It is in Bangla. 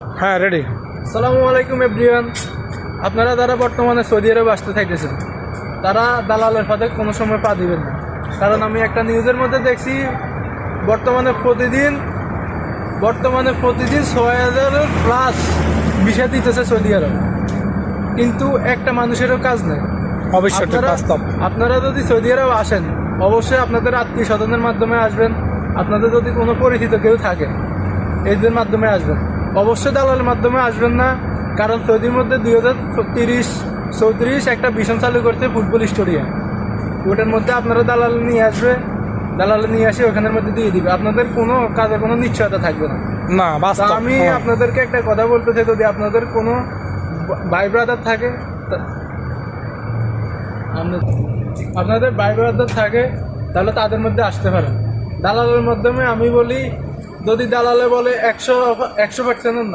হ্যাঁ, রেডি। আসসালামু আলাইকুম এভরিওয়ান। আপনারা যারা বর্তমানে সৌদি আরবে আসতে থাকতেছেন তারা দালালের ফাঁদে কোনো সময় পা দিবেন না। কারণ আমি একটা নিউজের মধ্যে দেখছি বর্তমানে প্রতিদিন 6,000 প্লাস ভিসা দিতেছে সৌদি আরব, কিন্তু একটা মানুষেরও কাজ নেই। অবশ্যই বাস্তব। আপনারা যদি সৌদি আরব আসেন অবশ্যই আপনাদের আত্মীয় স্বজনের মাধ্যমে আসবেন। আপনাদের যদি কোনো পরিচিত কেউ থাকে এদের মাধ্যমে আসবেন, অবশ্যই দালালের মাধ্যমে আসবেন না। কারণ সৌদির মধ্যে 2030-34 একটা মিশন চালু করছে ফুটবল স্টেডিয়াম। ওটার মধ্যে আপনারা দালাল নিয়ে আসে ওখানের মধ্যে দিয়ে দিবে। আপনাদের কোনো কাজের কোনো নিশ্চয়তা থাকবে না। না, তা বাস্তব। আমি আপনাদেরকে একটা কথা বলতে চাই, যদি আপনাদের কোনো ভাই ব্রাদার থাকে আপনাদের ভাই ব্রাদার থাকে তাহলে তাদের মধ্যে আসতে পারেন। দালালের মাধ্যমে আমি বলি, যদি দালালে বলে 100%